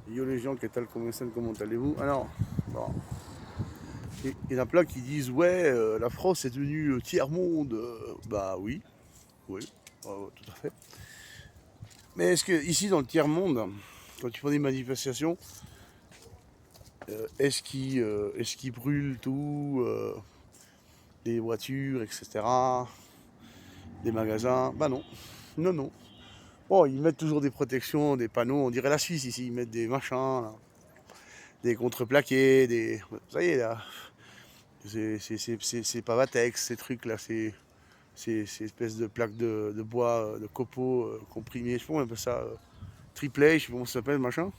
Yo les gens, que tal, comment allez-vous? Alors, bon, il y en a plein qui disent ouais, la France est devenue tiers-monde. Bah oui, oui, tout à fait. Mais est-ce que ici dans le tiers-monde, quand tu fais des manifestations, est-ce qu'ils brûlent tout, les voitures, etc., les magasins? Bah non, non, non. Bon, ils mettent toujours des protections, des panneaux, on dirait la Suisse ici, ils mettent des machins, là, des contreplaqués, des. Ça y est là. C'est Pavatex, ces trucs-là, ces espèces de plaques de bois, de copeaux comprimés, je sais pas comment on appelle ça, triplé, je sais pas comment ça s'appelle, machin.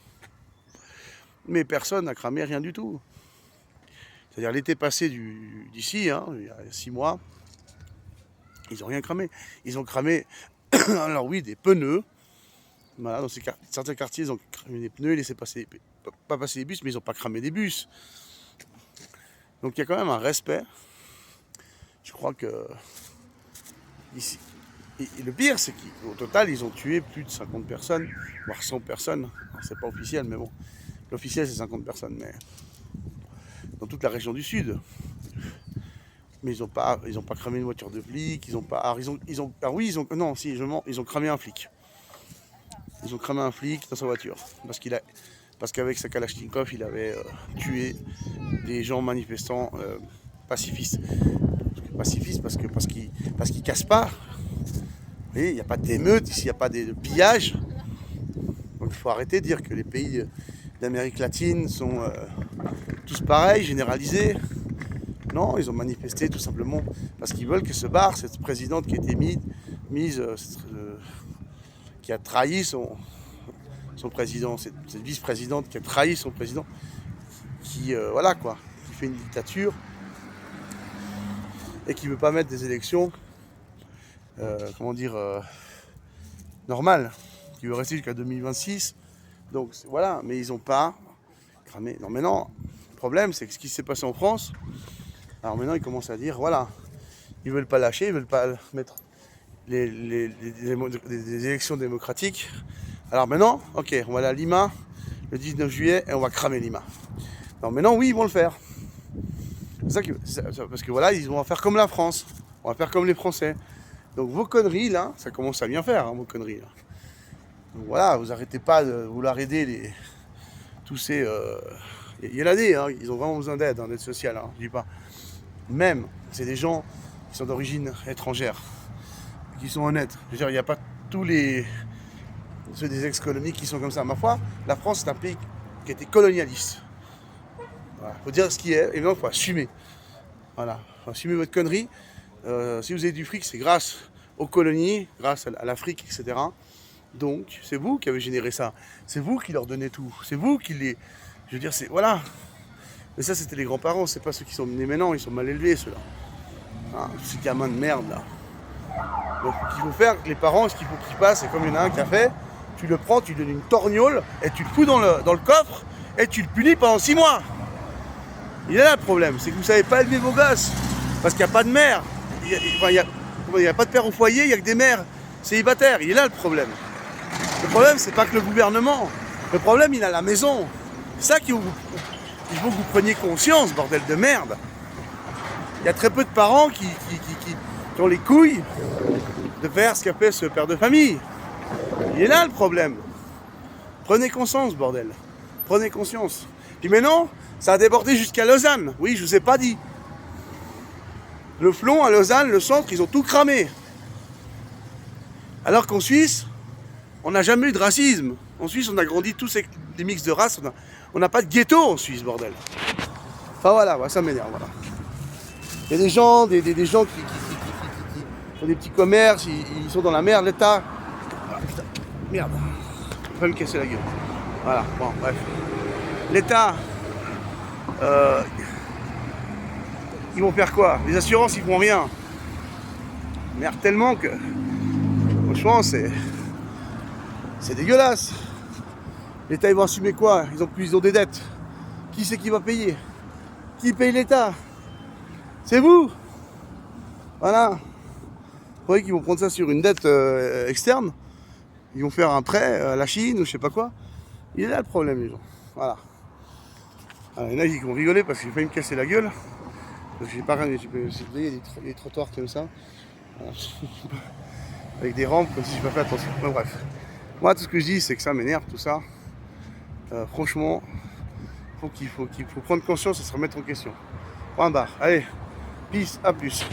Mais personne n'a cramé rien du tout. C'est-à-dire l'été passé d'ici, hein, il y a 6 mois, ils n'ont rien cramé. Ils ont cramé, alors oui, des pneus. Voilà, dans certains quartiers, ils ont cramé des pneus, ils laissaient pas passer les bus, mais ils n'ont pas cramé des bus. Donc il y a quand même un respect. Je crois que ici, et le pire, c'est qu'au total, ils ont tué plus de 50 personnes, voire 100 personnes. C'est pas officiel, mais bon. L'officiel, c'est 50 personnes, mais dans toute la région du Sud. Mais ils ont pas cramé une voiture de flic, ils ont pas. Oui, non, si, ils ont cramé un flic. Ils ont cramé un flic dans sa voiture. Parce qu'avec sa Kalachnikov, il avait tué des gens manifestants pacifistes. Pacifistes parce qu'ils cassent pas. Vous voyez, il n'y a pas d'émeutes, ici, il n'y a pas de pillage. Donc il faut arrêter de dire que les pays d'Amérique latine sont tous pareils, généralisés. Non, ils ont manifesté tout simplement parce qu'ils veulent que se barre cette présidente qui a été mise qui a trahi son président, cette vice-présidente qui a trahi son président, voilà quoi, qui fait une dictature et qui veut pas mettre des élections, comment dire, normales, qui veut rester jusqu'à 2026. Donc voilà, mais ils n'ont pas cramé. Non, mais non, le problème c'est que ce qui s'est passé en France, alors maintenant ils commencent à dire, voilà, ils veulent pas lâcher, ils veulent pas mettre les élections démocratiques. Alors maintenant, ok, on va aller à Lima le 19 juillet et on va cramer Lima. Non, maintenant, oui, ils vont le faire. Parce que voilà, ils vont faire comme la France. On va faire comme les Français. Donc vos conneries, là, ça commence à bien faire, hein, vos conneries. Là. Donc voilà, vous arrêtez pas de vouloir aider tous ces. Il y en a des, hein, ils ont vraiment besoin d'aide, d'aide sociale, hein, je dis pas. Même, c'est des gens qui sont d'origine étrangère, qui sont honnêtes. Je veux dire, il n'y a pas tous ceux des ex-colonies qui sont comme ça. Ma foi, la France, c'est un pays qui a été colonialiste. Voilà. Faut dire ce qui est, et maintenant, il faut assumer. Voilà, faut assumer votre connerie. Si vous avez du fric, c'est grâce aux colonies, grâce à l'Afrique, etc. Donc, c'est vous qui avez généré ça. C'est vous qui leur donnez tout. C'est vous qui les. Je veux dire, c'est. Voilà. Mais ça, c'était les grands-parents, c'est pas ceux qui sont nés maintenant, ils sont mal élevés, ceux-là. Hein, ces gamins de merde, là. Donc, ce qu'il faut faire, les parents, ce qu'il faut qu'ils passent, c'est comme il y en a un qui a fait, tu le prends, tu lui donnes une torgnole, et tu le fous dans le coffre, et tu le punis pendant 6 mois. Il est là le problème, c'est que vous ne savez pas élever vos gosses, parce qu'il n'y a pas de mère. Il n'y a pas de père au foyer, il n'y a que des mères célibataires. Il est là le problème. Le problème, c'est pas que le gouvernement. Le problème, il est à la maison. C'est ça qu'il faut que vous preniez conscience, bordel de merde. Il y a très peu de parents qui ont les couilles de faire ce qu'a fait ce père de famille. Il est là le problème. Prenez conscience, bordel. Prenez conscience. Puis maintenant, ça a débordé jusqu'à Lausanne. Oui, je vous ai pas dit. Le Flon à Lausanne, le centre, ils ont tout cramé. Alors qu'en Suisse, on n'a jamais eu de racisme. En Suisse, on a grandi tous des mix de races. On n'a pas de ghetto en Suisse, bordel. Enfin voilà, ça m'énerve. Voilà. Il y a des gens, des gens qui ont des petits commerces, ils sont dans la merde, l'État. Ah, putain, merde. Je vais me casser la gueule. Voilà, bon, bref. L'État, ils vont faire quoi? Les assurances, ils font rien. Merde tellement que, franchement, c'est dégueulasse. L'État, ils vont assumer quoi? Ils ont des dettes. Qui c'est qui va payer? Qui paye l'État? C'est vous. Voilà. Vous voyez qu'ils vont prendre ça sur une dette externe. Ils vont faire un prêt à la Chine ou je sais pas quoi. Il est là le problème, les gens. Voilà. Alors, il y en a qui vont rigoler parce que j'ai failli me casser la gueule. Parce que j'ai pas rien, les trottoirs comme ça. Voilà. Avec des rampes comme si j'ai pas fait attention. Bon, bref. Moi, tout ce que je dis, c'est que ça m'énerve, tout ça. Franchement, il faut prendre conscience et se remettre en question. Point barre. Allez, peace, à plus.